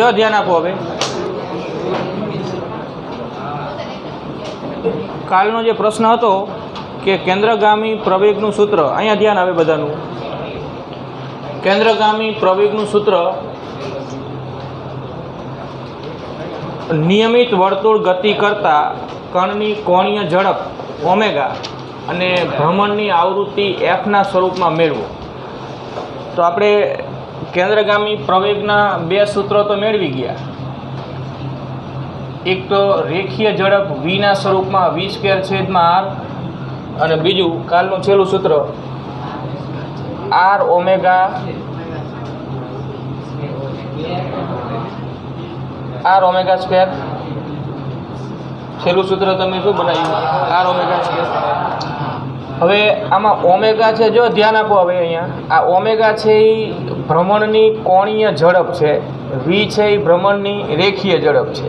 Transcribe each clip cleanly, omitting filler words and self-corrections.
જો ધ્યાન આપો હવે કાલનો જે પ્રશ્ન હતો કે કેન્દ્રગામી પ્રવેગનું સૂત્ર, અહીંયા ધ્યાન આવે બધાનું. કેન્દ્રગામી પ્રવેગનું સૂત્ર નિયમિત વર્તુળ ગતિ કરતા કણની કોણીય ઝડપ ઓમેગા અને ભ્રમણની આવૃત્તિ એફના સ્વરૂપમાં મેળવો. તો આપણે કેન્દ્રગામી પ્રવેગના બે સૂત્રો તો મેળવી ગયા. એક તો રેખીય ઝડપ વીના સ્વરૂપમાં v²/r અને બીજું કાલનું છેલ્લું સૂત્ર r ઓમેગા સ્ક્વેર. છેલ્લું સૂત્ર તમે શું બનાવ્યું? r omega square. હવે આમાં ઓમેગા છે, જો ધ્યાન આપો હવે અહીંયા આ ઓમેગા છે એ ભ્રમણની કોણીય ઝડપ છે, વી છે એ ભ્રમણની રેખીય ઝડપ છે.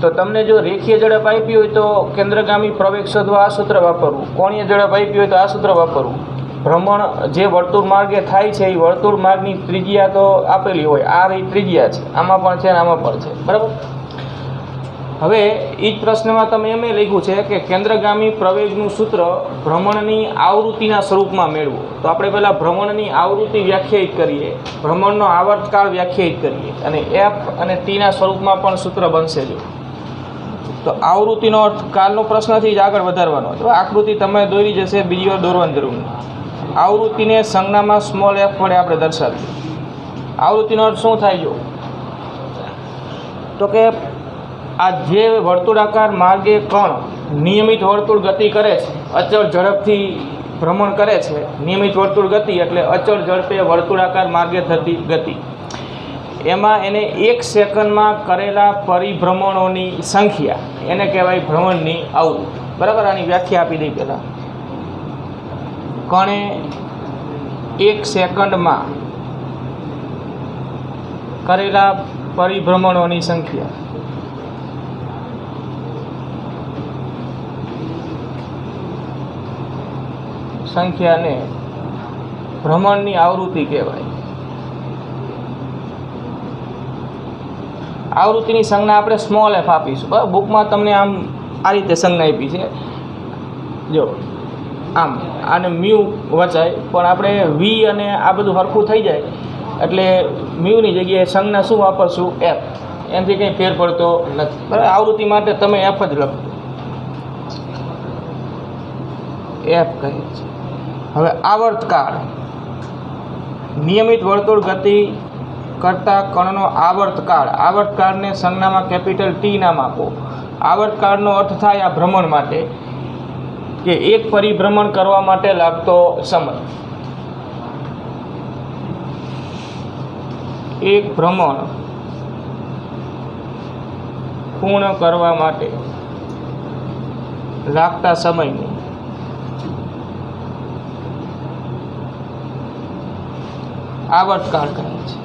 તો તમને જો રેખીય ઝડપ આપી હોય તો કેન્દ્રગામી પ્રવેગ શોધવા આ સૂત્ર વાપરવું, કોણીય ઝડપ આપી હોય તો આ સૂત્ર વાપરવું. ભ્રમણ જે વર્તુળ માર્ગે થાય છે એ વર્તુળ માર્ગની ત્રિજ્યા તો આપેલી હોય, r એ ત્રિજ્યા છે, આમાં પણ છે અને આમાં પણ છે, બરાબર. હવે એ જ પ્રશ્નમાં તમે એમ લખ્યું છે કે કેન્દ્રગામી પ્રવેગનું સૂત્ર ભ્રમણની આવૃત્તિના સ્વરૂપમાં મેળવો. તો આપણે પહેલાં ભ્રમણની આવૃત્તિ વ્યાખ્યાયિત કરીએ, ભ્રમણનો આવર્તકાળ વ્યાખ્યાયિત કરીએ અને એફ અને ટીના સ્વરૂપમાં પણ સૂત્ર બનશે. જો તો આવૃત્તિનો અર્થ કાલનો પ્રશ્નથી જ આગળ વધારવાનો. તો આકૃતિ તમે દોરી જશે, બીજી વાર દોરવાની જરૂર નહીં. આવૃત્તિને સંજ્ઞામાં સ્મોલ એફ વડે આપણે દર્શાવીએ. આવૃત્તિનો અર્થ શું થાય? જો તો કે આ જે વર્તુળાકાર માર્ગે કણ નિયમિત વર્તુળ ગતિ કરે છે, અચળ ઝડપથી ભ્રમણ કરે છે. નિયમિત વર્તુળ ગતિ એટલે અચળ ઝડપે વર્તુળાકાર માર્ગે થતી ગતિ. એમાં એને 1 સેકન્ડમાં કરેલા પરિભ્રમણોની સંખ્યા એને કહેવાય ભ્રમણની આવૃત્તિ, બરાબર. આની વ્યાખ્યા આપી દઈ પહેલાં. કણે 1 સેકન્ડમાં કરેલા પરિભ્રમણોની સંખ્યાને ભ્રમણની આવૃત્તિ કહેવાય. આવૃત્તિની સંજ્ઞા આપણે સ્મોલ એફ આપીશું, બરાબર. બુકમાં તમને આમ આ રીતે સંજ્ઞા આપી છે. જો આમ આને મ્યુ વચાય, પણ આપણે વી અને આ બધું સરખું થઈ જાય એટલે મ્યુની જગ્યાએ સંજ્ઞા શું વાપરશું? એફ. એનાથી કંઈ ફેર પડતો નથી, બરાબર. આવૃત્તિ માટે તમે એફ જ લખો, એફ કહે છે. હવે આવર્તકાળ, નિયમિત વર્તુળ ગતિ કરતા કણનો આવર્તકાળને સંજ્ઞામાં કેપિટલ ટી નામ આપો. આવર્તકાળનો અર્થ થાય આ ભ્રમણ માટે કે એક પરિભ્રમણ કરવા માટે લાગતો સમય. એક ભ્રમણ પૂર્ણ કરવા માટે લાગતા સમયને આવર્તકાળ કહે છે.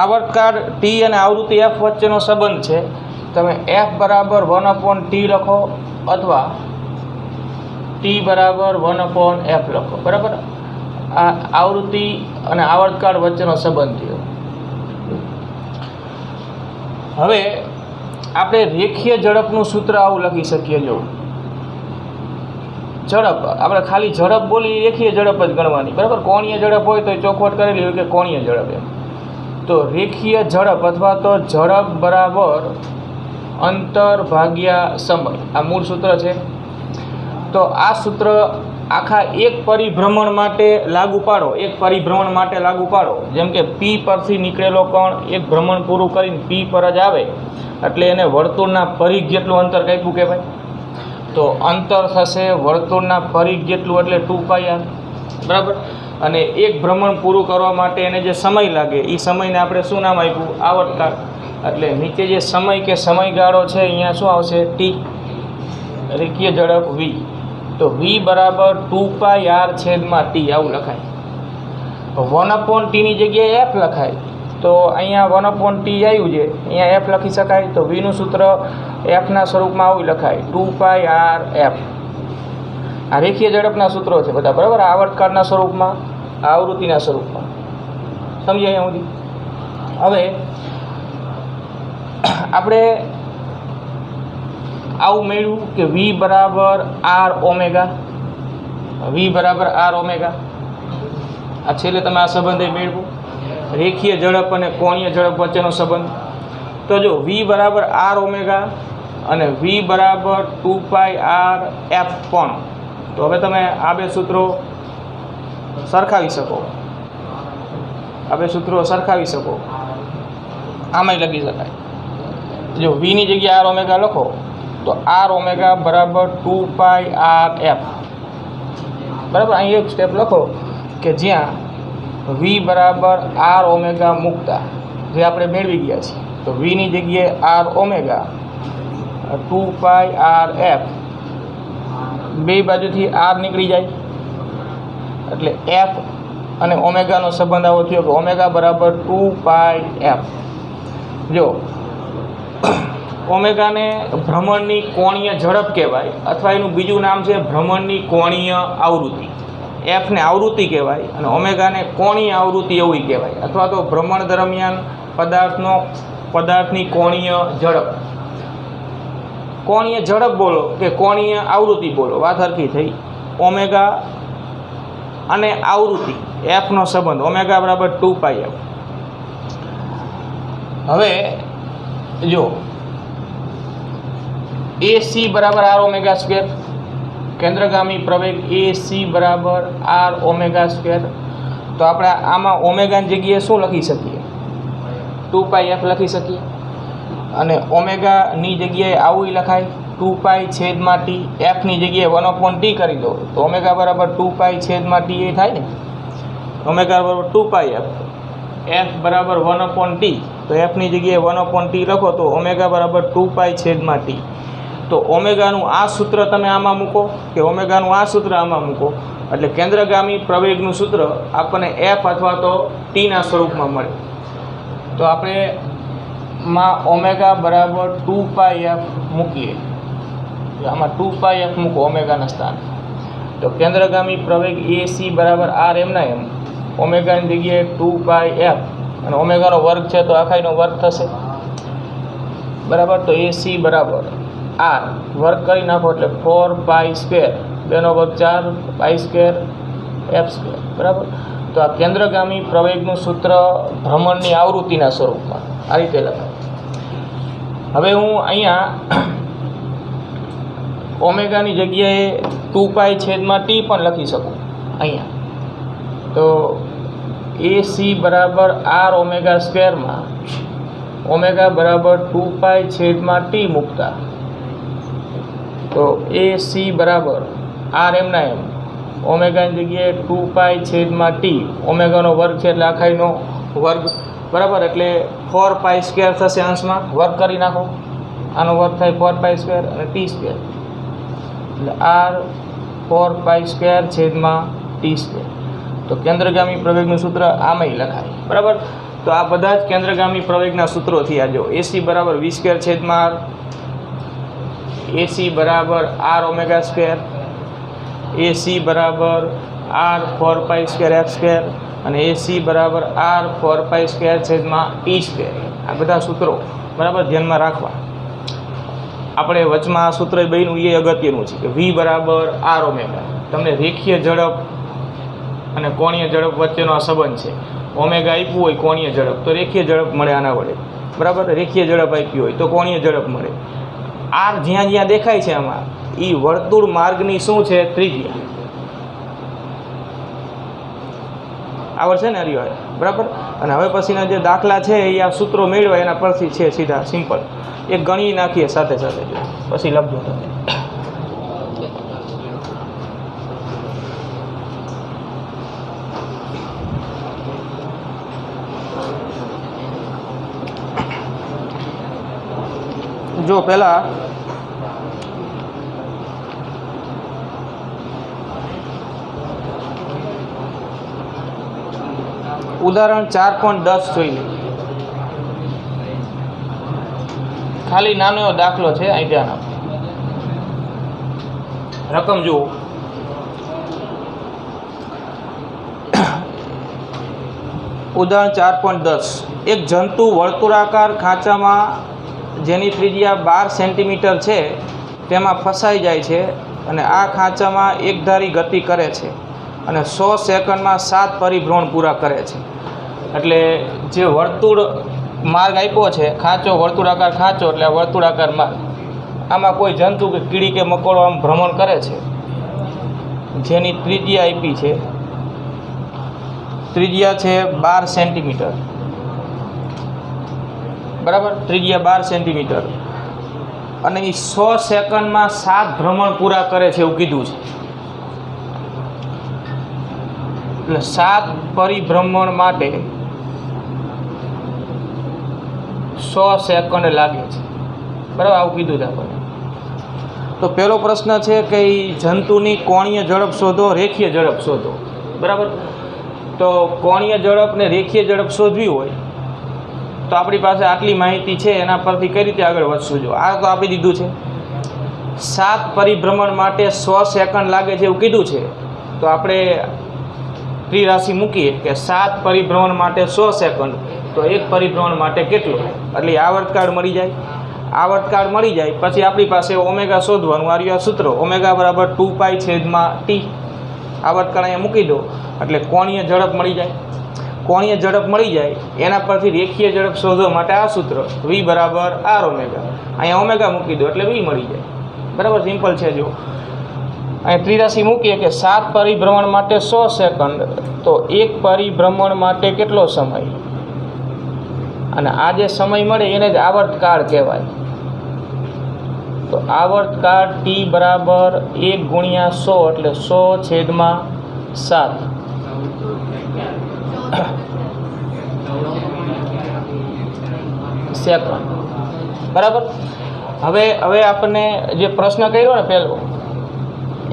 આવર્તકાળ ટી અને આવૃત્તિ એફ વચ્ચેનો સંબંધ છે. તમે એફ બરાબર 1/t લખો અથવા ટી બરાબર 1/f લખો, બરાબર. આ આવૃત્તિ અને આવર્તકાળ વચ્ચેનો સંબંધ થયો. હવે આપણે રેખીય ઝડપનું સૂત્ર આવું લખી શકીએ. જો ઝડપ આપણે ખાલી ઝડપ બોલી રેખીય ઝડપ જ ગણવાની, બરાબર. કોણીય ઝડપ હોય તો ચોખવટ કરેલી હોય કે કોણીય ઝડપ એમ. તો રેખીય ઝડપ અથવા તો ઝડપ બરાબર અંતર ભાગ્યા સમય, આ મૂળ સૂત્ર છે. તો આ સૂત્ર આખા એક પરિભ્રમણ માટે લાગુ પાડો, જેમ કે પી પરથી નીકળેલો કણ એક ભ્રમણ પૂરું કરીને પી પર જ આવે એટલે એને વર્તુળના પરિઘ જેટલું અંતર કાપ્યું કહેવાય. તો અંતર થશે વર્તુળના પરિઘ જેટલું એટલે 2πr, બરાબર. અને એક ભ્રમણ પૂરું કરવા માટે એને જે સમય લાગે એ સમયને આપણે શું નામ આપ્યું? આવર્તકાળ. એટલે નીચે જે સમય કે સમયગાળો છે અહીંયા શું આવશે? ટી. રેખીય ઝડપ વી. તો વી બરાબર 2πr/t આવું લખાય. 1/t ની જગ્યાએ f લખાય. તો અહીંયા 1/t આવ્યું છે, અહીંયા f લખી શકાય. તો વીનું સૂત્ર fના સ્વરૂપમાં આવું લખાય 2πrf. આ રેખીય ઝડપના સૂત્રો છે બધા, બરાબર? આવર્તકાળના સ્વરૂપમાં, આવૃત્તિના સ્વરૂપમાં. સમજાય અહીંયા સુધી? હવે આપણે આવું મેળવ્યું કે વી બરાબર આર ઓમેગા. વી બરાબર આર ઓમેગા. આ છેલ્લે તમે આ સંબંધ મેળવો, રેખીય ઝડપ અને કોણીય ઝડપ વચ્ચેનો સંબંધ. તો જો વી બરાબર આર ઓમેગા અને વી બરાબર 2πrf પણ. તો હવે તમે આ બે સૂત્રો સરખાવી શકો. આ બે સૂત્રો સરખાવી શકો. આમાંય લખી શકાય. જો વીની જગ્યાએ આર ઓમેગા લખો તો આર ઓમેગા બરાબર 2πrf. બરાબર? અહીં એક સ્ટેપ લખો કે જ્યાં વી બરાબર આર ઓમેગા મૂકતા જે આપણે મેળવી ગયા છીએ. તો વીની જગ્યાએ આર ઓમેગા 2πrf, બે બાજુથી આર નીકળી જાય એટલે એફ અને ઓમેગાનો સંબંધ આવો થયો કે ઓમેગા બરાબર 2πf. જો ઓમેગાને ભ્રમણની કોણીય ઝડપ કહેવાય, અથવા એનું બીજું નામ છે ભ્રમણની કોણીય આવૃત્તિ. એફને આવૃત્તિ કહેવાય અને ઓમેગાને કોણીય આવૃત્તિ એવું કહેવાય, અથવા તો ભ્રમણ દરમિયાન પદાર્થની કોણીય ઝડપ. કોણીય ઝડપ બોલો કે કોણીય આવૃત્તિ બોલો, વાત હરખી થઈ. ઓમેગા અને આવૃત્તિ એફનો સંબંધ ઓમેગા બરાબર 2πf. હવે જો AC બરાબર આર ઓમેગા સ્ક્વેર, કેન્દ્રગામી પ્રવેગ AC બરાબર આર ઓમેગા સ્ક્વેર. તો આપણે આમાં ઓમેગાની જગ્યાએ શું લખી શકીએ? 2πf લખી શકીએ. અને ઓમેગાની જગ્યાએ આવું લખાય 2π/t. એફની જગ્યાએ 1/t કરી દો તો ઓમેગા બરાબર 2π/t એ થાય ને. ઓમેગા બરાબર 2πf, એફ બરાબર 1/t. તો એફની જગ્યાએ 1/t લખો તો ઓમેગા બરાબર 2π/t. તો ઓમેગાનું આ સૂત્ર તમે આમાં મૂકો કે ઓમેગાનું આ સૂત્ર આમાં મૂકો એટલે કેન્દ્રગામી પ્રવેગનું સૂત્ર આપણને એફ અથવા તો ટીના સ્વરૂપમાં મળે. તો આપણે ઓમેગા બરાબર 2πf મૂકીએ. આમાં 2πf મૂકો ઓમેગાના સ્થાને. તો કેન્દ્રગામી પ્રવેગ AC બરાબર આર એમના એમ, ઓમેગાની જગ્યાએ 2πf અને ઓમેગાનો વર્ગ છે તો આખાઈનો વર્ગ થશે. બરાબર? તો AC બરાબર આર વર્ગ કરી નાખો એટલે 4π², 2/4 π² f². બરાબર? તો આ કેન્દ્રગામી પ્રવેગનું સૂત્ર ભ્રમણની આવૃત્તિના સ્વરૂપમાં આ રીતે લખાય. હવે હું અહીંયા ઓમેગાની જગ્યાએ 2π/t પણ લખી શકું અહીંયા. તો AC બરાબર આર ઓમેગા સ્ક્વેરમાં ઓમેગા બરાબર 2π/t મૂકતા તો AC બરાબર આર એમના એમ, ઓમેગાની જગ્યાએ 2π/t, ઓમેગાનો વર્ગ છે એટલે આખાઈનો વર્ગ. બરાબર? એટલે 4π² થશે અંશમાં, વર્ગ કરી નાખો. આનો વર્ગ થાય 4π² અને t². એટલે આર 4π²/t². તો કેન્દ્રગામી પ્રવેગનું સૂત્ર આમાંય લખાય. બરાબર? તો આ બધા જ કેન્દ્રગામી પ્રવેગના સૂત્રો થયા. જો AC બરાબર v²/r, AC બરાબર આર ઓમેગા સ્ક્વેર, AC બરાબર આર 4π²f² અને AC બરાબર આર 4π²/t². આ બધા સૂત્રો બરાબર ધ્યાનમાં રાખવા. આપણે વચમાં આ સૂત્ર બન્યું એ અગત્યનું છે કે વી બરાબર આર ઓમેગા. તમને રેખીય ઝડપ અને કોણીય ઝડપ વચ્ચેનો આ સંબંધ છે. ઓમેગા આપ્યું હોય કોણીય ઝડપ તો રેખીય ઝડપ મળે આના વડે. બરાબર? રેખીય ઝડપ આપી હોય તો કોણીય ઝડપ મળે. આર જ્યાં જ્યાં દેખાય છે આમાં એ વર્તુળ માર્ગની શું છે? ત્રિજ્યા. આવડશે ને હરિભાઈ? બરાબર? અને હવે પછીના જે દાખલા છે એ આ સૂત્રો મેળવાય એના પરથી છે સીધા સિમ્પલ. એક ગણી નાખીએ સાથે સાથે, પછી લખજો તમે. જો પહેલાં ઉદાહરણ 4.10 જોઈએ. ખાલી નાનો એવો દાખલો છે, અહીં ધ્યાન આપો. રકમ જુઓ. ઉદાહરણ 4.10 એક જંતુ વર્તુળાકાર ખાંચામાં જેની ત્રિજ્યા 12 સેન્ટીમીટર છે તેમાં ફસાઈ જાય છે અને આ ખાંચામાં એકધારી ગતિ કરે છે અને 100 સેકન્ડમાં 7 પરિભ્રમણ પૂરા કરે છે. એટલે જે વર્તુળ માર્ગ આપ્યો છે, ખાંચો વર્તુળાકાર ખાંચો એટલે આ વર્તુળાકાર માર્ગ, આમાં કોઈ જંતુ કે કીડી કે મકોડો આમ ભ્રમણ કરે છે જેની ત્રિજ્યા આપી છે, ત્રિજ્યા છે 12 સેન્ટીમીટર, બરાબર, ત્રિજ્યા 12 સેન્ટીમીટર, અને એ 100 સેકન્ડમાં 7 ભ્રમણ પૂરા કરે છે એવું કીધું છે. એટલે 7 પરિભ્રમણ માટે 100 સેકન્ડ લાગે છે, બરાબર, આવું કીધું છે આપણને. તો પહેલો પ્રશ્ન છે કે જંતુની કોણીય ઝડપ શોધો, રેખીય ઝડપ શોધો, બરાબર. તો કોણીય ઝડપ ને રેખીય ઝડપ શોધવી હોય તો આપણી પાસે આટલી માહિતી છે, એના પરથી કઈ રીતે આગળ વધશું? જો આ તો આપી દીધું છે, 7 પરિભ્રમણ માટે 100 સેકન્ડ લાગે છે એવું કીધું છે. તો આપણે ત્રિરાશિ મૂકીએ કે 7 પરિભ્રમણ માટે 100 સેકન્ડ, તો 1 પરિભ્રમણ માટે કેટલું, એટલે આવર્તકાળ મળી જાય. આવર્તકાળ મળી જાય પછી આપણી પાસે ઓમેગા શોધવાનું, આ રહ્યું સૂત્ર, ઓમેગા બરાબર 2π/t. આવર્તકાળ અહીંયા મૂકી દો એટલે કોણીય ઝડપ મળી જાય. કોણીય ઝડપ મળી જાય એના પરથી રેખીય ઝડપ શોધવા માટે આ સૂત્ર v બરાબર r ઓમેગા, અહીંયા ઓમેગા મૂકી દો એટલે v મળી જાય, બરાબર, સિમ્પલ છે. જો અહીં ત્રિરાશિ મૂકીએ કે 7 પરિભ્રમણ માટે 100 સેકન્ડ, તો 1 પરિભ્રમણ માટે કેટલો સમય, અને આ જે સમય મળે એને જ આવર્તકાળ કહેવાય. તો આવર્તકાળ t બરાબર 1 ગુણ્યા 100 એટલે 100/7 સેકન્ડ, બરાબર. હવે આપણને જે પ્રશ્ન કર્યો ને પહેલો,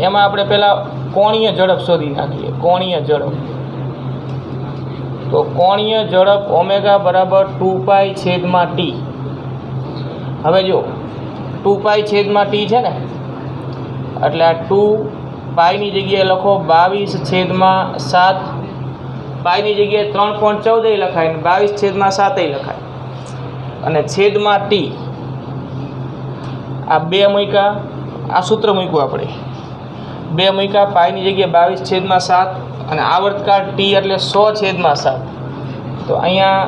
એમાં આપણે પહેલાં કોણીય ઝડપ શોધી નાખીએ. કોણીય ઝડપ, તો કોણીય ઝડપ ઓમેગા બરાબર 2π/t. હવે જો 2π/t છે ને, એટલે આ 2πની જગ્યાએ લખો 22/7, પાઈની જગ્યાએ 3.14 લખાય ને 22/7 લખાય, અને છેદમાં t, આ 2 મૂક્યા, આ સૂત્ર મૂક્યું આપણે, 2 મૂક્યા, પાઈની જગ્યાએ 22/7 અને આવર્તકાળ t એટલે 100/7. તો અહીંયા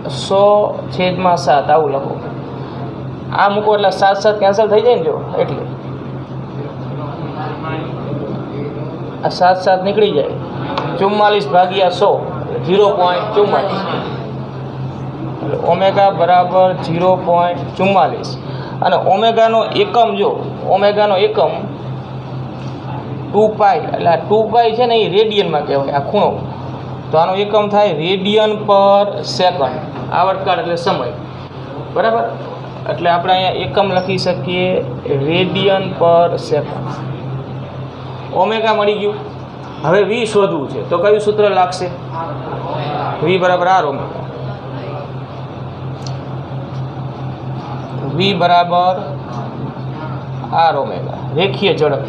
100/7 આવું લખો. આ મૂકો એટલે 7 કેન્સલ થઈ જાય ને, જો એટલે આ 7 નીકળી જાય, 44/100 0.44, એટલે ઓમેગા બરાબર 0.44. અને ઓમેગાનો એકમ, જો ઓમેગાનો એકમ 2π, એટલે આ 2π છે ને એ રેડિયનમાં કહેવાય, આ ખૂણો, તો આનો એકમ થાય રેડિયન પર સેકન્ડ. આવર્તકાળ એટલે સમય, બરાબર, એટલે આપણે અહીંયા એકમ લખી શકીએ રેડિયન પર સેકન્ડ. ઓમેગા મળી ગયું. હવે v શોધવું છે તો કયું સૂત્ર લાગશે? v બરાબર r ઓમેગા, v બરાબર r ઓમેગા, રેખીય ઝડપ.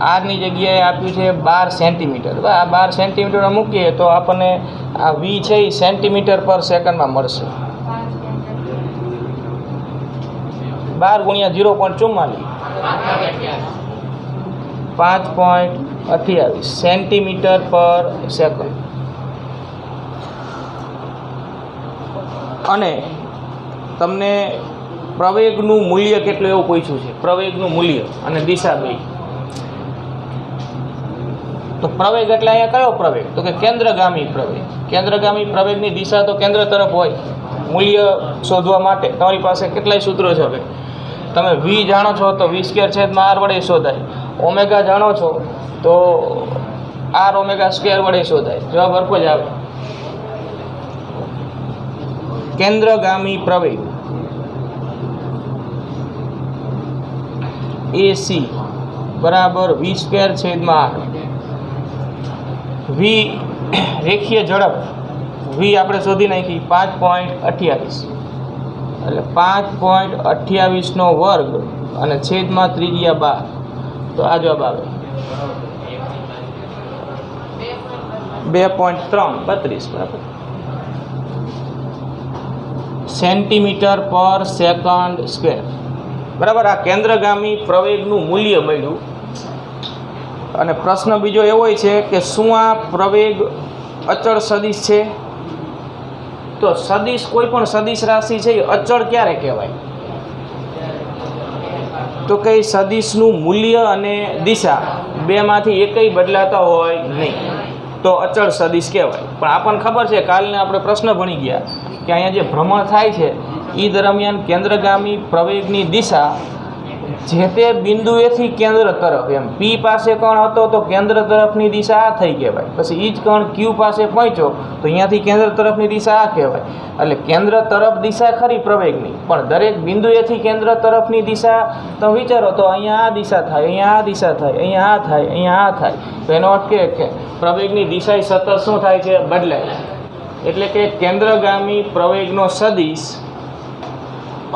આરની જગ્યાએ આપ્યું છે 12 સેન્ટીમીટર. આ 12 સેન્ટીમીટર મૂકીએ તો આપણને આ v છે એ સેન્ટીમીટર પર સેકન્ડમાં મળશે. 12 ગુણ્યા 0.44, 5.28 સેન્ટીમીટર પર સેકન્ડ. અને તમને પ્રવેગનું મૂલ્ય કેટલું એવું પૂછ્યું છે, પ્રવેગનું મૂલ્ય અને દિશા બે. તો પ્રવેગ એટલે અહીંયા કયો પ્રવેગ? તો કે કેન્દ્રગામી પ્રવેગ. કેન્દ્રગામી પ્રવેગની દિશા તો કેન્દ્ર તરફ હોય. મૂલ્ય શોધવા માટે તમારી પાસે કેટલાય સૂત્રો છે. હવે તમે v જાણો છો તો v² છેદમાં r વડે શોધાય. ઓમેગા જાણો છો તો આર ઓમેગા સ્ક્વેર વડે શોધાય. જવાબ હરખો જ આવે. કેન્દ્રગામી પ્રવેગ AC બરાબર v સ્ક્વેર છેદમાં r. v રેખીય ઝડપ v આપણે શોધી નાખી 5.28 એટલે 5.28 નો વર્ગ અને છેદમાં ત્રિજ્યા 12. તો આ જવાબ આવે 2.332 બરાબર. સેન્ટીમીટર પર સેકન્ડ સ્ક્વેર બરાબર. આ કેન્દ્રગામી પ્રવેગનું મૂલ્ય મળ્યું. અને પ્રશ્ન બીજો એવો છે કે શું આ પ્રવેગ અચળ સદિશ છે? તો સદિશ કોઈ પણ સદિશ રાશિ છે એ અચળ ક્યારે કહેવાય? તો કે સદિશનું મૂલ્ય અને દિશા બેમાંથી એકય બદલાતા હોય નહીં તો અચળ સદિશ કહેવાય. પણ આપણને ખબર છે, કાલને આપણે પ્રશ્ન ભણી ગયા કે અહીંયા જે ભ્રમણ થાય છે એ દરમિયાન કેન્દ્રગામી પ્રવેગની દિશા જે તે બિંદુએથી કેન્દ્ર તરફ, એમ P પાસે કણ હતો તો કેન્દ્ર તરફની દિશા આ થઈ કહેવાય. પછી એ જ કણ Q પાસે પહોંચ્યો તો અહીંયાથી કેન્દ્ર તરફની દિશા આ કહેવાય. એટલે કેન્દ્ર તરફ દિશા ખરી પ્રવેગની, પણ દરેક બિંદુએથી કેન્દ્ર તરફની દિશા તમે વિચારો તો અહીંયા આ દિશા થાય, અહીંયા આ દિશા થાય, અહીંયા આ થાય, અહીંયા આ થાય. તો એનો અર્થ કે પ્રવેગની દિશા સતત શું થાય છે? બદલાય. એટલે કે કેન્દ્રગામી પ્રવેગનો સદિશ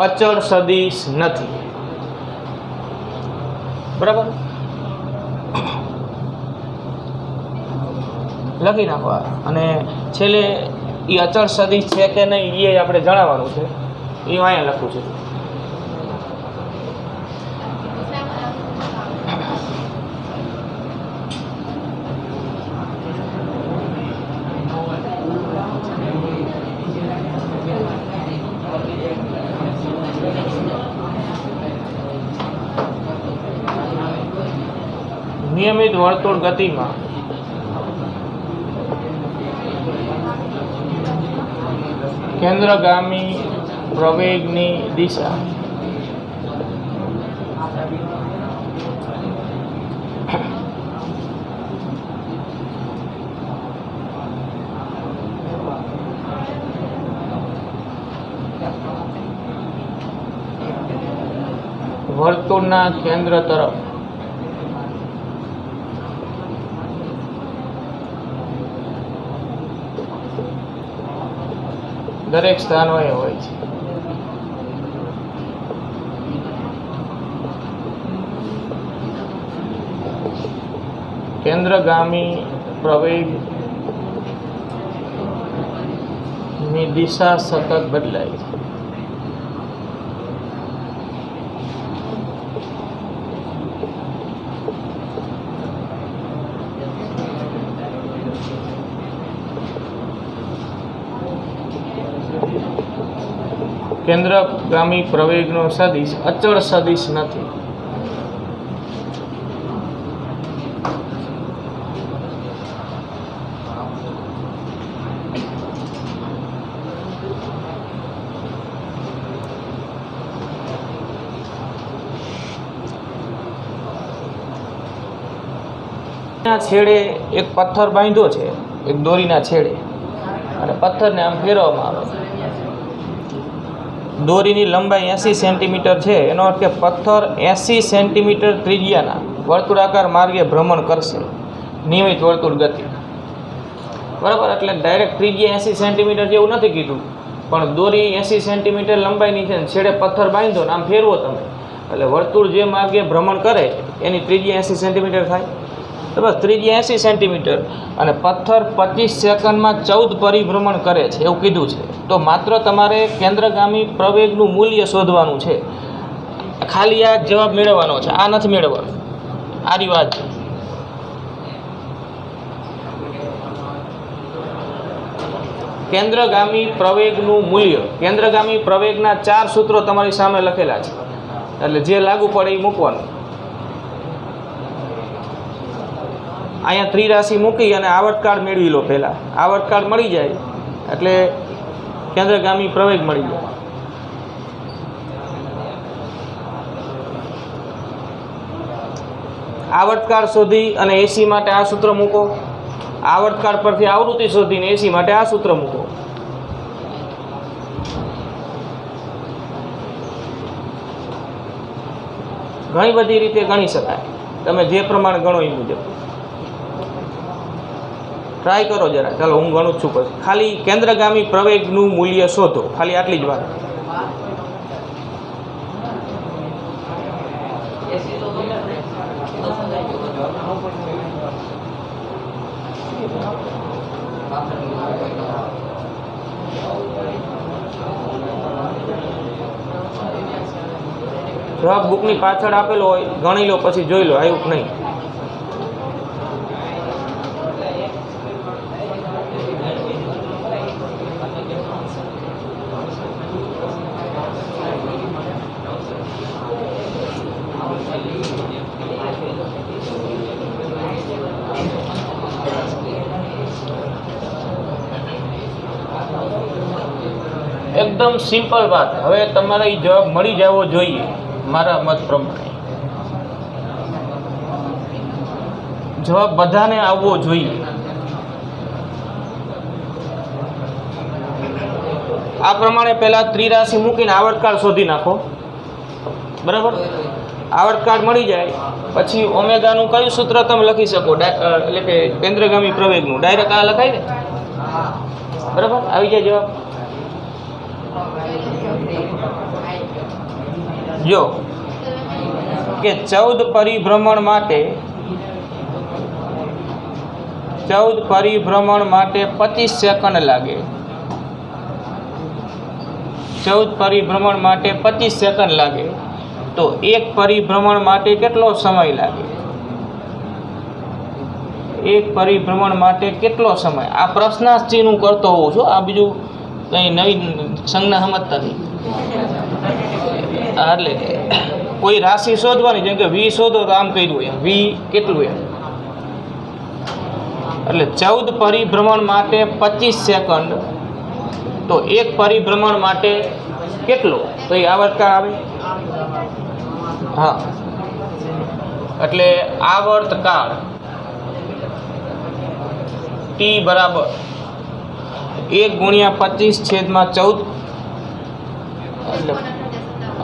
અચળ સદિશ નથી. બરાબર, લખી નાખો. અને છેલ્લે એ અચળ સદિશ છે કે નહીં એ આપણે જણાવવાનું છે. એ અહીંયા લખું છું. નિયમિત વર્તુળ ગતિમાં કેન્દ્રગામી પ્રવેગની દિશા વર્તુળના કેન્દ્ર તરફ દરેક સ્થાનોએ હોય છે. કેન્દ્રગામી પ્રવેગની દિશા સતત બદલાય છે. કેન્દ્રગામી પ્રવેગનો સદિશ અચળ સદિશ નથી. છેડે એક પથ્થર બાંધ્યો છે, એક દોરીના છેડે, અને પથ્થરને આમ ફેરવવામાં આવે. દોરીની લંબાઈ 80 સેન્ટીમીટર છે. એનો અર્થ કે પથ્થર 80 સેન્ટીમીટર ત્રિજ્યાના વર્તુળાકાર માર્ગે ભ્રમણ કરશે નિયમિત વર્તુળ ગતિ. બરાબર, એટલે ડાયરેક્ટ ત્રિજ્યા 80 સેન્ટીમીટર જેવું નથી કીધું, પણ દોરી 80 સેન્ટીમીટર લંબાઈની છે, છેડે પથ્થર બાંધો ને આમ ફેરવો તમે, એટલે વર્તુળ જે માર્ગે ભ્રમણ કરે એની ત્રિજ્યા 80 સેન્ટીમીટર થાય. બસ, ત્રિજ્યા 80 સેન્ટીમીટર અને પથ્થર 25 સેકન્ડમાં 14 પરિભ્રમણ કરે છે એવું કીધું છે. તો માત્ર તમારે કેન્દ્રગામી પ્રવેગનું મૂલ્ય શોધવાનું છે. ખાલી આ જવાબ મેળવવાનો છે, આ નથી મેળવવાનો. આરી વાત છે. કેન્દ્રગામી પ્રવેગનું મૂલ્ય, કેન્દ્રગામી પ્રવેગના 4 સૂત્રો તમારી સામે લખેલા છે, એટલે જે લાગુ પડે એ મૂકવાનું. અહીંયા ત્રિરાશિ મૂકી અને આવર્તકાળ મેળવી લો. પહેલાં આવર્તકાળ મળી જાય એટલે કેન્દ્રગામી પ્રવેગ મળી જાય. આવર્તકાળ શોધી અને એસી માટે આ સૂત્ર મૂકો, આવર્તકાળ પરથી આવૃત્તિ શોધીને એસી માટે આ સૂત્ર મૂકો. ઘણી બધી રીતે ગણી શકાય, તમે જે પ્રમાણે ગણો એ મુજબ ટ્રાય કરો જરા. ચાલો હું ગણું જ છું. પછી ખાલી કેન્દ્રગામી પ્રવેગનું મૂલ્ય શોધો, ખાલી આટલી જ વાત. જવાબ બુકની પાછળ આપેલો હોય, ગણી લો, પછી જોઈ લો આવ્યું કે નહીં. એકદમ સિમ્પલ વાત. હવે તમારે એ જવાબ મળી જવો જોઈએ મારા મત પ્રમાણે. જવાબ બધાને આવવો જોઈએ. આ પ્રમાણે પહેલા ત્રિરાશિ મૂકીને આવર્તકાળ શોધી નાખો, બરાબર. આવર્તકાળ મળી જાય પછી ઓમેગાનું કયું સૂત્ર તમે લખી શકો, એટલે કે કેન્દ્રગામી પ્રવેગનું ડાયરેક્ટ આ લખાય ને, બરાબર. આવી જાય જવાબ. જો કે 14 પરિભ્રમણ માટે 25 સેકન્ડ લાગે. 14 પરિભ્રમણ માટે 25 સેકન્ડ લાગે, તો એક પરિભ્રમણ માટે કેટલો સમય લાગે? એક પરિભ્રમણ માટે કેટલો સમય? આ પ્રશ્નાર્થથી હું કરતો હોઉં છું, આ બીજું કંઈ નવી સંજ્ઞા સમજતા નહીં. એટલે કોઈ રાશિ શોધવાની, જેમ કે વી શોધો તો આમ કર્યું એમ, વી કેટલું એમ. એટલે 14 પરિભ્રમણ માટે 25 સેકન્ડ, તો એક પરિભ્રમણ માટે કેટલો? તો એ આવર્તકાળ આવે. હા, એટલે આવર્તકાળ ટી બરાબર 1 × 25/14.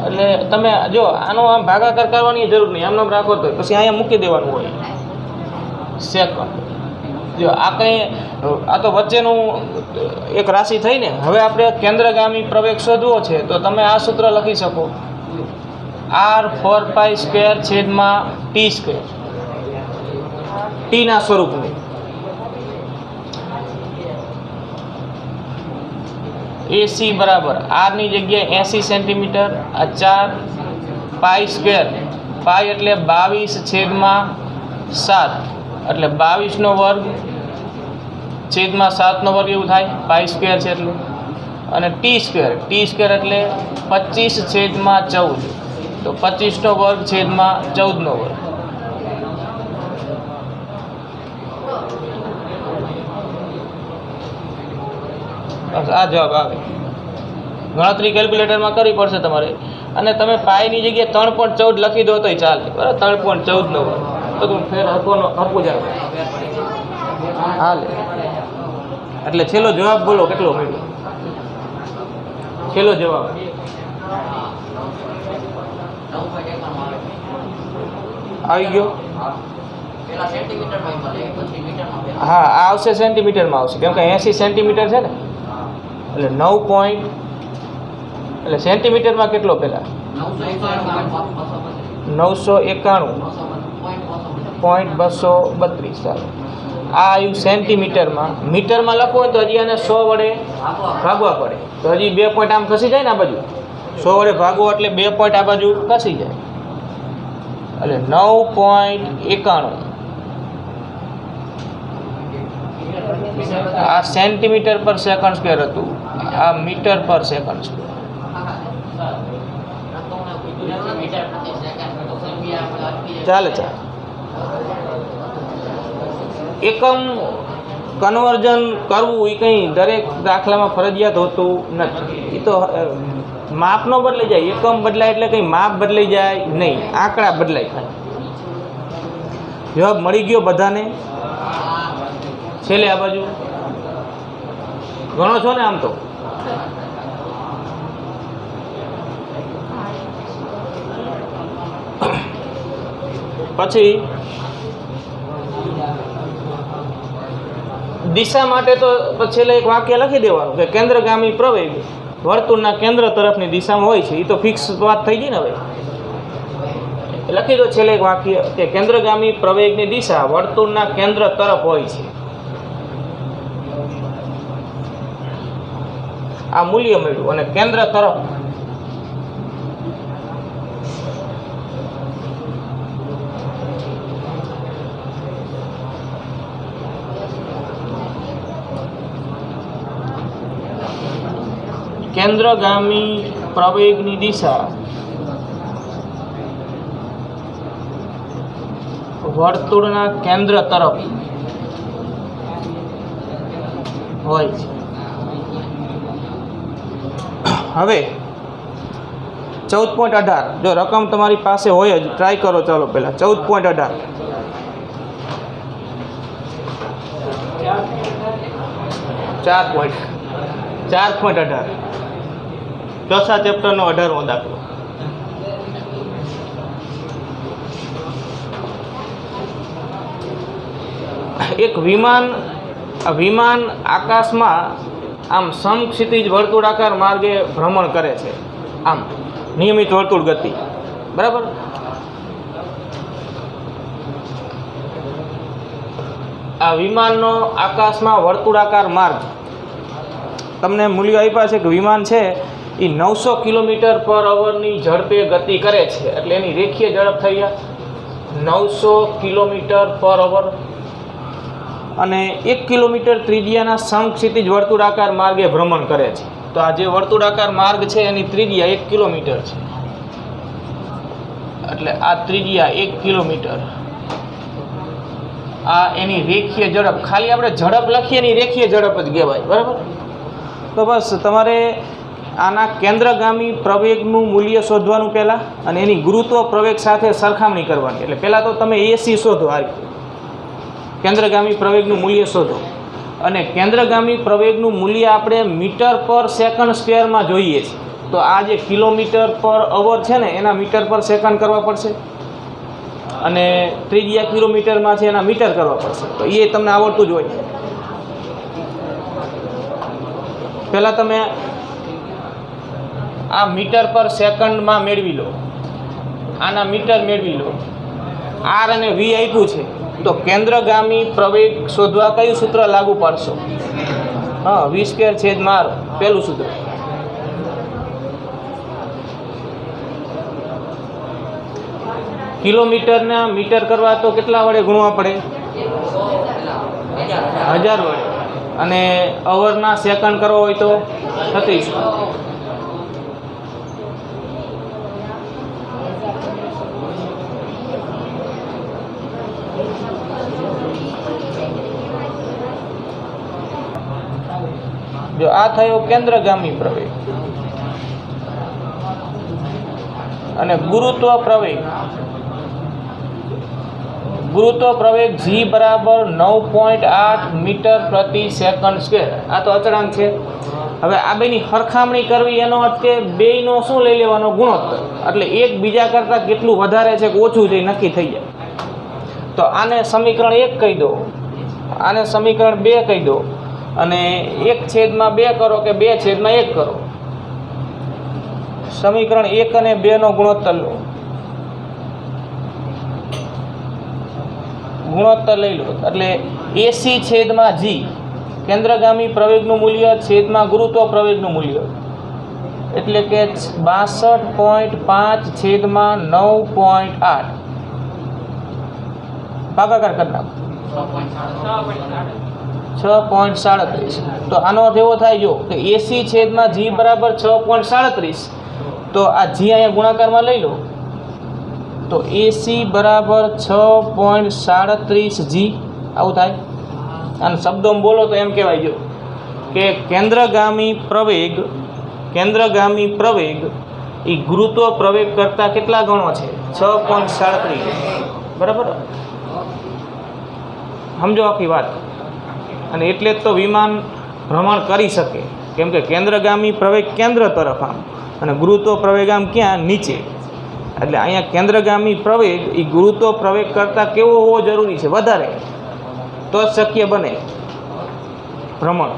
એટલે તમે જો આનો આમ ભાગાકાર કરવાની જરૂર નહીં, આમ રાખો તો પછી અહીંયા મૂકી દેવાનું હોય સેકન્ડ. જો આ કંઈ આ તો વચ્ચેનું એક રાશિ થઈ ને. હવે આપણે કેન્દ્રગામી પ્રવેગ શોધવો છે તો તમે આ સૂત્ર લખી શકો, r4π² ટીના સ્વરૂપનું. એસી બરાબર આરની જગ્યાએ 80 સેન્ટીમીટર, આ 4π², પાઈ એટલે 22/7, એટલે 22નો વર્ગ છેદમાં 7નો વર્ગ એવું થાય, π² છે એટલે. અને t² એટલે 25/14, તો 25નો વર્ગ છેદમાં 14નો વર્ગ. આ જવાબ આવે. ગણતરી કેલ્ક્યુલેટરમાં કરવી પડશે તમારે, અને તમે પાઈની જગ્યાએ 3.14 લખી દો તોય ચાલે, બરાબર. 3.14નો વર્ગ તો તમે ફેર હરકું જાય હાલે. એટલે છેલ્લો જવાબ બોલો કેટલો મળ્યો? છેલ્લો જવાબ આવી ગયો. હા, આ આવશે સેન્ટીમીટરમાં આવશે, કેમ કે 80 સેન્ટીમીટર છે ને, એટલે 9 પોઈન્ટ, એટલે સેન્ટીમીટરમાં કેટલો પહેલાં 991.232. ચાલો આ આવ્યું સેન્ટીમીટરમાં. મીટરમાં લખવું હોય તો હજી આને 100 વડે ભાગવા પડે, તો હજી 2 પોઈન્ટ આમ ખસી જાય ને આ બાજુ. 100 વડે ભાગવો એટલે 2 પોઈન્ટ આ બાજુ ખસી જાય, એટલે 9.91. આ સેન્ટીમીટર પર સેકન્ડ સ્ક્વેર હતું, આ મીટર પર સેકન્ડ સ્ક્વેર. ચાલે. એકમ કન્વર્ઝન કરવું એ કંઈ દરેક દાખલામાં ફરજિયાત હોતું નથી. એ તો માપનો બદલાઈ જાય, એકમ બદલાય એટલે કંઈ માપ બદલાઈ જાય નહીં, આંકડા બદલાય ખાલી. જવાબ મળી ગયો બધાને? છેલ્લે આ બાજુ ગણો છો ને આમ તો? પછી દિશા માટે તો છેલ્લે એક વાક્ય લખી દેવાનું કે કેન્દ્રગામી પ્રવેગ વર્તુળના કેન્દ્ર તરફની દિશામાં હોય છે. એ તો ફિક્સ વાત થઈ ગઈ ને. હવે લખી દો છેલ્લે એક વાક્ય કે કેન્દ્રગામી પ્રવેગની દિશા વર્તુળના કેન્દ્ર તરફ હોય છે. આ મૂલ્ય મળ્યું. અને કેન્દ્ર તરફ કેન્દ્રગામી પ્રવેગની દિશા વર્તુળના કેન્દ્ર તરફ હોય છે. હવે 14.18 જો રકમ તમારી પાસે હોય જ ટ્રાય કરો. ચાલો પહેલા 14.18 4.18 ચોથા ચેપ્ટરનો 18મો દાખલો. એક વિમાન આકાશમાં આમ સમક્ષિતિજ વર્તુળાકાર માર્ગે ભ્રમણ કરે છે. આમ નિયમિત વર્તુળ ગતિ. બરાબર. આ વિમાનનો આકાશમાં વર્તુળાકાર માર્ગ તમને મૂલ્ય આપ્યા છે કે વિમાન છે એ 900 કિલોમીટર પર અવરની ઝડપે ગતિ કરે છે. એટલે એની રેખીય ઝડપ થઈ ગયા 900 કિલોમીટર પર અવર. અને 1 કિલોમીટર ત્રિજ્યાના સમક્ષિતિજ વર્તુળાકાર માર્ગે ભ્રમણ કરે છે. તો આ જે વર્તુળાકાર માર્ગ છે એની ત્રિજ્યા 1 કિલોમીટર છે. એટલે આ ત્રિજ્યા 1 કિલોમીટર. આ એની રેખીય ઝડપ. ખાલી આપણે ઝડપ લખીએ એની રેખીય ઝડપ જ કહેવાય. બરાબર. તો બસ તમારે આના કેન્દ્રગામી પ્રવેગનું મૂલ્ય શોધવાનું પહેલાં, અને એની ગુરુત્વ પ્રવેગ સાથે સરખામણી કરવાની. એટલે પહેલાં તો તમે એસી શોધો. આ રીતે કેન્દ્રગામી પ્રવેગનું મૂલ્ય શોધો. અને કેન્દ્રગામી પ્રવેગનું મૂલ્ય આપણે મીટર પર સેકન્ડ સ્ક્વેરમાં જોઈએ છીએ. તો આ જે કિલોમીટર પર અવર છે ને એના મીટર પર સેકન્ડ કરવા પડશે. અને ત્રિજ્યા કિલોમીટરમાં છે એના મીટર કરવા પડશે. તો એ તમને આવડતું જ હોય. પહેલાં તમે આ મીટર પર સેકન્ડમાં મેળવી લો. આના મીટર મેળવી લો. આર અને વી આપ્યું છે. તો કેન્દ્રગામી પ્રવેગ શોધવા કયું સૂત્ર લાગુ પાડશો? હા, v²/r પહેલું સૂત્ર. કિલોમીટરના મીટર કરવા તો કેટલા વડે ગુણવા પડે? 1000 વડે. અને અવરના સેકન્ડ કરવો હોય તો 36. જો આ થયો કેન્દ્રગામી પ્રવેગ. અને ગુરુત્વ પ્રવેગ g બરાબર 9.8 મીટર પ્રતિ સેકન્ડ સ્ક્વેર. આ તો અચળાંક છે. હવે આ બેની સરખામણી કરવી એનો અર્થ કે બેયનો શું લઈ લેવાનો? ગુણોત્તર. એટલે એક બીજા કરતાં કેટલું વધારે છે કે ઓછું છે એ નક્કી થઈ જાય. તો આને સમીકરણ 1 કહી દો, આને સમીકરણ 2 કહી દો, અને 1/2 કરો કે 2/1 કરો. સમીકરણ 1 અને 2 નો ગુણોત્તર લો. ગુણોત્તર લઈ લો એટલે AC/g કેન્દ્રગામી પ્રવેગનું મૂલ્ય છેદમાં ગુરુત્વ પ્રવેગનું મૂલ્ય એટલે કે 62.5/9.8 ભાગાકાર કરી નાખો 6.37. તો આનો અર્થ એવો થાય જો કે AC/g બરાબર 6.37. તો આ g અહીંયા ગુણાકારમાં લઈ લો. તો AC બરાબર 6.37 g આવું થાય. અને શબ્દોમાં બોલો તો એમ કહેવાય જો કે કેન્દ્રગામી પ્રવેગ એ ગુરુત્વ પ્રવેગ કરતાં કેટલા ગણો છે? 6.37. બરાબર. સમજો આખી વાત. અને એટલે જ તો વિમાન ભ્રમણ કરી શકે, કેમ કે કેન્દ્રગામી પ્રવેગ કેન્દ્ર તરફ આમ અને ગુરુત્વ પ્રવેગ આમ ક્યાં નીચે. એટલે અહીંયા કેન્દ્રગામી પ્રવેગ એ ગુરુત્વ પ્રવેગ કરતાં કેવો હોવો જરૂરી છે? વધારે, તો જ શક્ય બને ભ્રમણ.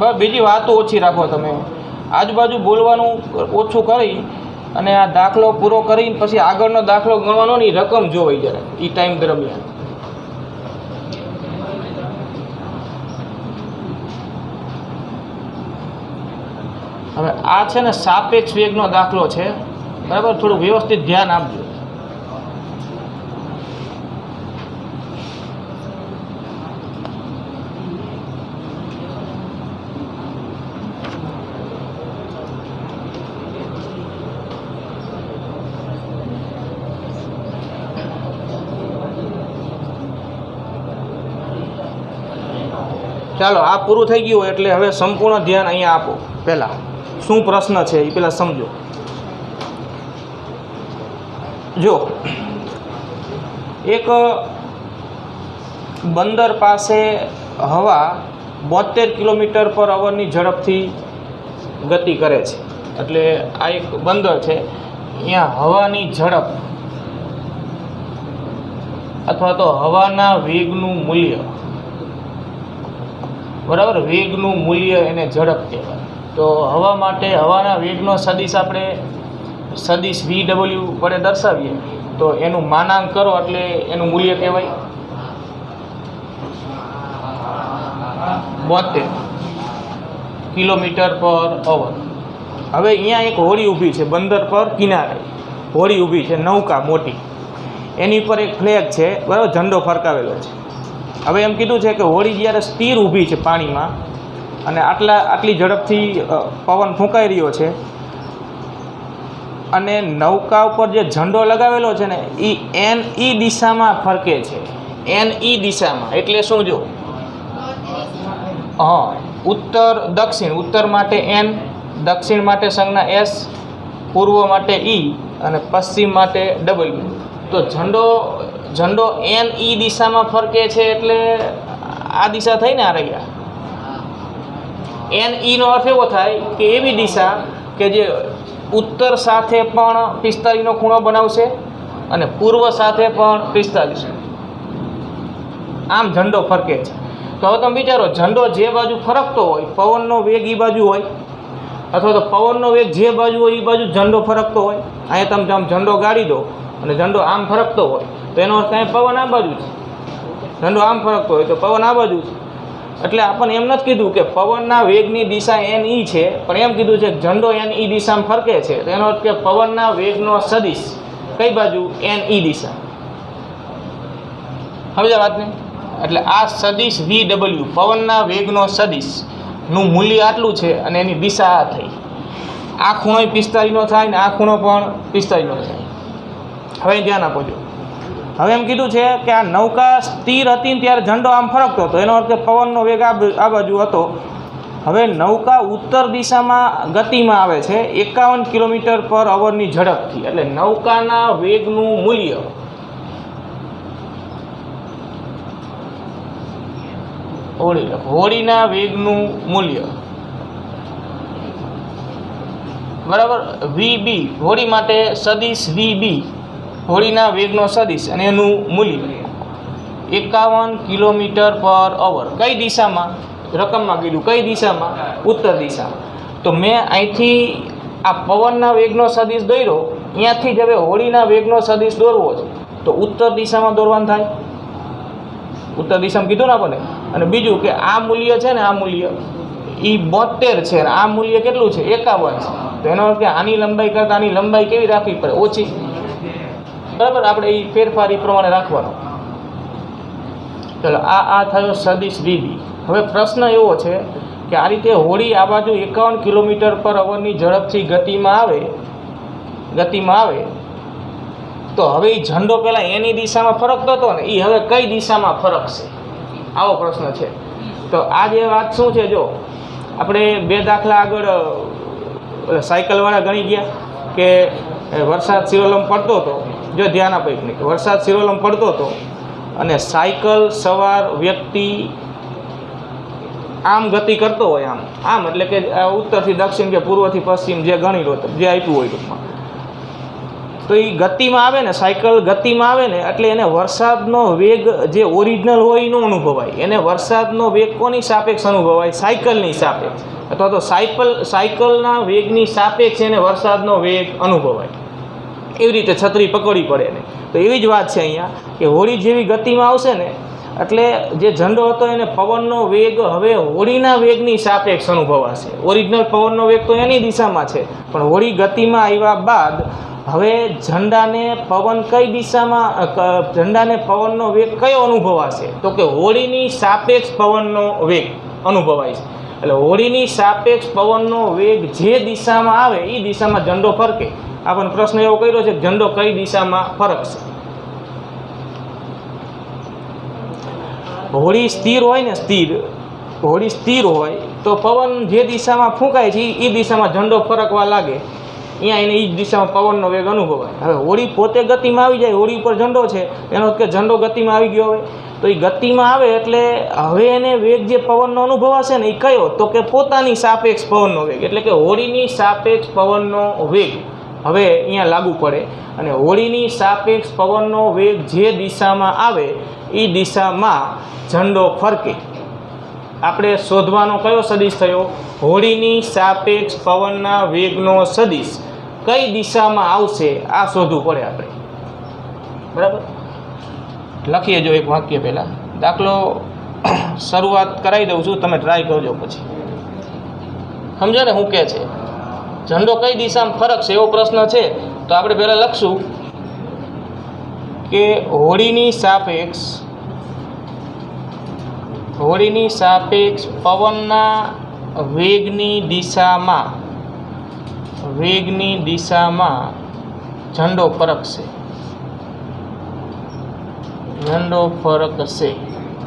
બસ બીજી વાતો ઓછી રાખો તમે, આજુબાજુ બોલવાનું ઓછું કરી અને આ દાખલો પૂરો કરીને પછી આગળનો દાખલો ગણવાનો ને રકમ જોવાઈ જાય એ ટાઈમ દરમિયાન. હવે આ છે ને સાપેક્ષ વેગનો દાખલો છે, બરાબર? થોડું વ્યવસ્થિત ધ્યાન આપજો. ચાલો આ પૂરું થઈ ગયું એટલે હવે સંપૂર્ણ ધ્યાન અહીંયા આપો. પહેલાં શું પ્રશ્ન છે એ પહેલાં સમજો. જો એક બંદર પાસે હવા 72 કિલોમીટર પર અવરની ઝડપથી ગતિ કરે છે. એટલે આ એક બંદર છે, અહીંયા હવાની ઝડપ અથવા તો હવાના વેગનું મૂલ્ય, બરાબર? વેગનું મૂલ્ય એને ઝડપ કહેવાય. તો હવા માટે હવાના વેગનો સદિશ આપણે સદિશ VW વડે દર્શાવીએ તો એનું માનાંક કરો એટલે એનું મૂલ્ય કહેવાય 72 કિલોમીટર પર અવર. હવે અહીંયા એક હોડી ઊભી છે, બંદર પર કિનારે હોડી ઊભી છે, નૌકા મોટી, એની પર એક ફ્લેગ છે, બરાબર? ઝંડો ફરકાવેલો છે. હવે એમ કીધું છે કે હોડી જ્યારે સ્થિર ઊભી છે પાણીમાં અને આટલી ઝડપથી પવન ફૂંકાઈ રહ્યો છે અને નૌકા ઉપર જે ઝંડો લગાવેલો છે ને એ NE દિશામાં ફરકે છે. NE દિશામાં એટલે શું? જો હા, ઉત્તર દક્ષિણ, ઉત્તર માટે N, દક્ષિણ માટે સંજ્ઞા S, પૂર્વ માટે E અને પશ્ચિમ માટે W. તો ઝંડો NE દિશામાં ફરકે છે એટલે આ દિશા થઈને આ રહ્યા. NE નો અર્થ એવો થાય કે એવી દિશા કે જે ઉત્તર સાથે પણ 45નો ખૂણો બનાવશે અને પૂર્વ સાથે પણ 45. આમ ઝંડો ફરકે છે. તો હવે તમે વિચારો, ઝંડો જે બાજુ ફરકતો હોય, પવનનો વેગ એ બાજુ હોય, અથવા તો પવનનો વેગ જે બાજુ હોય એ બાજુ ઝંડો ફરકતો હોય. અહીંયા તમે આમ ઝંડો ગાડી દો અને ઝંડો આમ ફરકતો હોય તો એનો અર્થ કાંઈ પવન આ બાજુ છે, ઝંડો આમ ફરકતો હોય તો પવન આ બાજુ છે. એટલે આપણને એમ નથી કીધું કે પવનના વેગની દિશા NE છે, પણ એમ કીધું છે કે ઝંડો NE દિશામાં ફરકે છે. તો એનો અર્થ કે પવનના વેગનો સદિશ કઈ બાજુ? NE દિશા. સમજ્યા વાતને? એટલે આ સદિશ VW, પવનના વેગનો સદિશનું મૂલ્ય આટલું છે અને એની દિશા આ થઈ. આ ખૂણો 45નો થાય ને આ ખૂણો પણ 45નો થાય. હવે ધ્યાન આપો. જો હવે એમ કીધું છે કે આ નૌકા સ્થિર હતી ને ત્યારે ઝંડો આમ ફરકતો હતો, એનો અર્થ કે પવનનો વેગ આ બાજુ હતો. હવે નૌકા ઉત્તર દિશામાં ગતિમાં આવે છે 51 કિલોમીટર પર અવરની ઝડપથી. એટલે નૌકાના વેગનું મૂલ્ય હોડીના વેગનું મૂલ્ય, બરાબર? VB, હોડી માટે સદિશ VB, હોડીના વેગનો સદિશ અને એનું મૂલ્ય 51 કિલોમીટર પર અવર. કઈ દિશામાં? રકમમાં કીધું કઈ દિશામાં? ઉત્તર દિશામાં. તો મેં અહીંથી આ પવનના વેગનો સદિશ દોર્યો, અહીંયાથી જ હવે હોડીના વેગનો સદિશ દોરવો છે તો ઉત્તર દિશામાં દોરવાનું થાય, ઉત્તર દિશામાં કીધું ને આપણને. અને બીજું કે આ મૂલ્ય છે ને, આ મૂલ્ય એ 72 છે, આ મૂલ્ય કેટલું છે 51 છે. તો એનો અર્થ કે આની લંબાઈ કરતાં આની લંબાઈ કેવી રાખવી પડે, ઓછી. બરાબર, આપણે એ ફેરફાર એ પ્રમાણે રાખવાનો. ચાલો, આ થયો સદિશ VB. હવે પ્રશ્ન એવો છે કે આ રીતે હોડી આ બાજુ 51 કિલોમીટર/અવરની ઝડપથી ગતિમાં આવે તો હવે એ ઝંડો પહેલાં એની દિશામાં ફરકતો હતો ને, એ હવે કઈ દિશામાં ફરકશે, આવો પ્રશ્ન છે. તો આ જે વાત શું છે, જો આપણે 2 દાખલા આગળ સાયકલવાળા ગણી ગયા કે વરસાદ શિરોલમ પડતો હતો. જો ધ્યાન આપો એક મિનિટ, વરસાદ શિરોલમ પડતો હતો અને સાયકલ સવાર વ્યક્તિ આમ ગતિ કરતો હોય, આમ એટલે કે ઉત્તરથી દક્ષિણ કે પૂર્વથી પશ્ચિમ જે ગણી લો, જે આપ્યું હોય ટૂંકમાં, તો એ ગતિમાં આવે ને, સાયકલ ગતિમાં આવે ને એટલે એને વરસાદનો વેગ જે ઓરિજિનલ હોય એનો અનુભવાય. એને વરસાદનો વેગ કોની સાપેક્ષ અનુભવાય, સાયકલની સાપેક્ષ, અથવા તો સાયકલના વેગની સાપેક્ષ એને વરસાદનો વેગ અનુભવાય. એવી રીતે છત્રી પકડવી પડે એને. તો એવી જ વાત છે અહીંયા કે હોડી જેવી ગતિમાં આવશે ને એટલે જે ઝંડો હતો એને પવનનો વેગ હવે હોડીના વેગની સાપેક્ષ અનુભવાશે. ઓરિજિનલ પવનનો વેગ તો એની દિશામાં છે, પણ હોડી ગતિમાં આવ્યા બાદ હવે ઝંડાને પવનનો વેગ કયો અનુભવાશે, તો કે હોડીની સાપેક્ષ પવનનો વેગ અનુભવાય છે. એટલે હોડીની સાપેક્ષ પવનનો વેગ જે દિશામાં આવે એ દિશામાં ઝંડો ફરકે. આપણને પ્રશ્ન એવો કર્યો છે કે ઝંડો કઈ દિશામાં ફરકશે. હોડી સ્થિર હોય ને, હોડી સ્થિર હોય તો પવન જે દિશામાં ફૂંકાય છે એ દિશામાં ઝંડો ફરકવા લાગે, અહીંયા એને એ જ દિશામાં પવનનો વેગ અનુભવાય. હવે હોડી પોતે ગતિમાં આવી જાય, હોડી ઉપર ઝંડો છે, એનો કે ઝંડો ગતિમાં આવી ગયો હોય, તો એ ગતિમાં આવે એટલે હવે એને વેગ જે પવનનો અનુભવાશે ને એ કયો, તો કે પોતાની સાપેક્ષ પવનનો વેગ. એટલે કે હોડીની સાપેક્ષ પવનનો વેગ હવે અહીંયા લાગુ પડે, અને હોડીની સાપેક્ષ પવનનો વેગ જે દિશામાં આવે એ દિશામાં ઝંડો ફરકે. આપણે શોધવાનો કયો સદિશ થયો, હોડીની સાપેક્ષ પવનના વેગનો સદિશ કઈ દિશામાં આવશે આ શોધવું પડે આપણે. બરાબર, લખીએ જો એક વાક્ય પહેલાં. દાખલો શરૂઆત કરાવી દઉં છું, તમે ટ્રાય કરજો પછી સમજો ને હું કહે છે. ઝંડો કઈ દિશામાં ફરકશે એવો પ્રશ્ન છે, તો આપણે પહેલાં લખશું કે હોડીની સાપેક્ષ પવનના વેગની દિશામાં ઝંડો ફરકશે.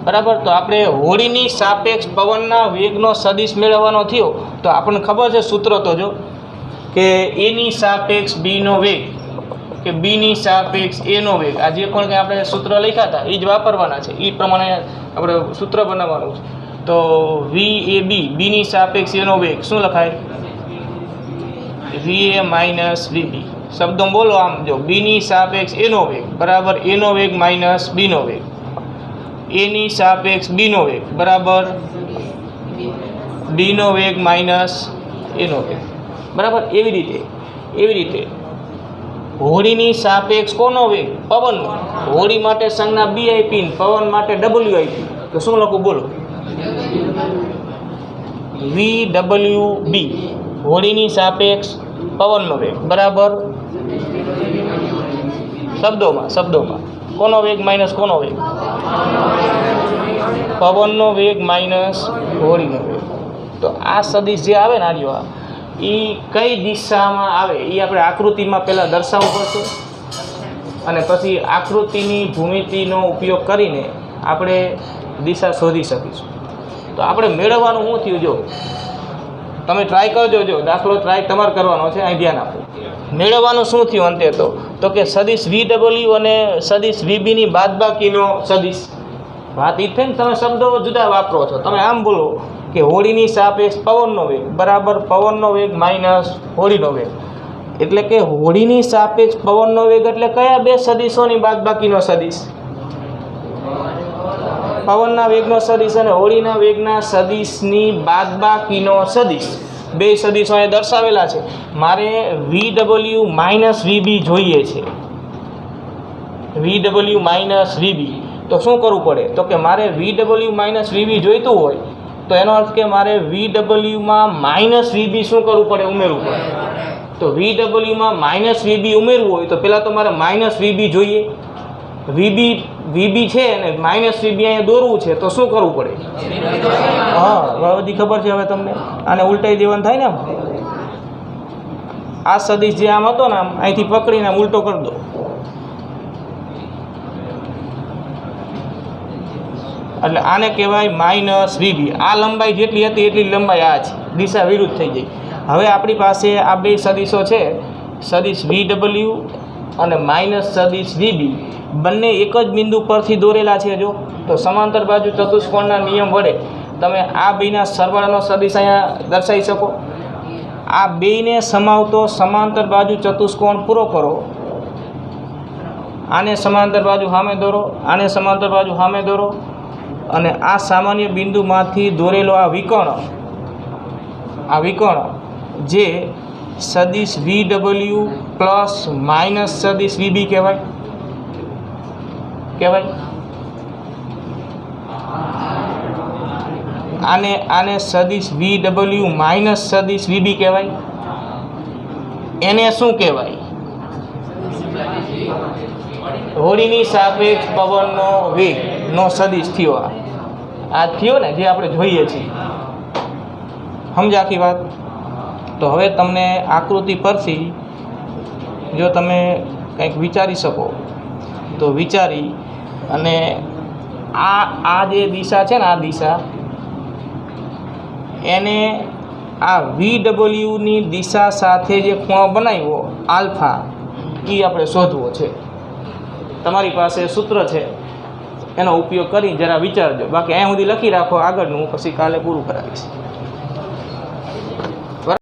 બરાબર, તો આપણે હોડીની સાપેક્ષ પવનના વેગનો સદિશ મેળવવાનો થયો તો આપણને ખબર છે સૂત્ર તો જો કે એની સાપેક્ષ બીનો વેગ કે બીની સાપેક્ષ એનો વેગ. આ જે પણ કંઈ આપણે સૂત્ર લખ્યા હતા એ જ વાપરવાના છે, એ પ્રમાણે આપણે સૂત્ર બનાવવાનું છે. તો VAB, બીની સાપેક્ષ એનો વેગ શું લખાય, VA માઇનસ VB. શબ્દો બોલો આમ, જો બીની સાપેક્ષ એનો વેગ બરાબર એનો વેગ માઇનસ બીનો વેગ, એની સાપેક્ષ બીનો વેગ બરાબર બીનો વેગ માઇનસ એનો વેગ. બરાબર, એવી રીતે હોડીની સાપેક્ષ કોનો વેગ, પવનનો. હોડી માટે સંજ્ઞા B આપી, પવન માટે W આપી, તો શું લખું બોલો, VWB, હોડીની સાપેક્ષ પવનનો વેગ બરાબર શબ્દોમાં કોનો વેગ માઇનસ કોનો વેગ, પવનનો વેગ માઇનસ હોડીનો વેગ. તો આ સદિશ જે આવે ને આર્યો, એ કઈ દિશામાં આવે એ આપણે આકૃતિમાં પહેલાં દર્શાવવું પડશે, અને પછી આકૃતિની ભૂમિતિનો ઉપયોગ કરીને આપણે દિશા શોધી શકીશું. તો આપણે મેળવવાનું શું થયું, જો તમે ટ્રાય કરજો, જો દાખલો ટ્રાય તમારે કરવાનો છે, અહીં ધ્યાન આપો. મેળવવાનું શું થયું અંતે, તો કે સદિશ VW અને સદિશ VBની બાદબાકીનો સદિશ. વાત એ થઈ ને, તમે શબ્દો જુદા વાપરો છો. તમે આમ બોલો કે હોડીની સાપેક્ષ પવનનો વેગ બરાબર પવનનો વેગ માઇનસ હોડીનો વેગ. એટલે કે હોડીની સાપેક્ષ પવનનો વેગ એટલે કયા બે સદિશોની બાદબાકીનો સદિશ, પવનના વેગનો સદિશ અને હોડીના વેગના સદિશની બાદબાકીનો સદિશ. બે સદીશો અહીંયા દર્શાવેલા છે. મારે VW માઇનસ VB જોઈએ છે. VW માઇનસ VB તો શું કરવું પડે? તો કે મારે VW માઇનસ VB જોઈતું હોય તો એનો અર્થ કે મારે VW માં માઇનસ VB શું કરવું પડે? ઉમેરવું પડે. તો VW માં માઇનસ VB ઉમેરવું હોય તો પહેલાં તો મારે માઇનસ VB જોઈએ. VB છે અને માઇનસ VB અહીંયા દોરવું છે તો શું કરવું પડે? હા, બધી ખબર છે હવે તમને. આને ઉલટાઈ દેવાનું થાય ને. આ સદીશ જે આમ હતો ને આમ અહીંથી પકડીને આમ ઉલટો કરી દો. એટલે આને કહેવાય માઇનસ VB. આ લંબાઈ જેટલી હતી એટલી લંબાઈ આ છે, દિશા વિરુદ્ધ થઈ ગઈ. હવે આપણી પાસે આ બે સદીશો છે, સદીશ VW અને માઇનસ સદીશ VB, બંને એક જ બિંદુ પરથી દોરેલા છે. જો તો સમાંતર બાજુ ચતુષ્કોણના નિયમ વડે તમે આ બેના સરવાળાનો સદીશ અહીંયા દર્શાવી શકો. આ બેને સમાવતો સમાંતર બાજુ ચતુષ્કોણ પૂરો કરો. આને સમાંતર બાજુ સામે દોરો, આને સમાંતર બાજુ સામે દોરો અને આ સામાન્ય બિંદુમાંથી દોરેલો આ વિકર્ણ જે સદીશ VW પ્લસ માઇનસ સદીશ VB કહેવાય. આને સદીશ VW માઇનસ સદીશ VB કહેવાય. એને શું કહેવાય? હોડીની સાપેક્ષ પવનનો વેગનો સદીશ થયો. આ થયો ને જે આપણે જોઈએ છીએ. સમજ આખી વાત? તો હવે તમને આકૃતિ પરથી જો તમે કંઈક વિચારી શકો તો વિચારી અને આ જે દિશા છે ને, આ દિશા એને આ VWની દિશા સાથે જે ખૂણો બનાવ્યો આલ્ફા એ આપણે શોધવો છે. તમારી પાસે સૂત્ર છે, એનો ઉપયોગ કરી જરા વિચારજો. બાકી અહીંયા સુધી લખી રાખો, આગળનું પછી કાલે પૂરું કરાવીશ.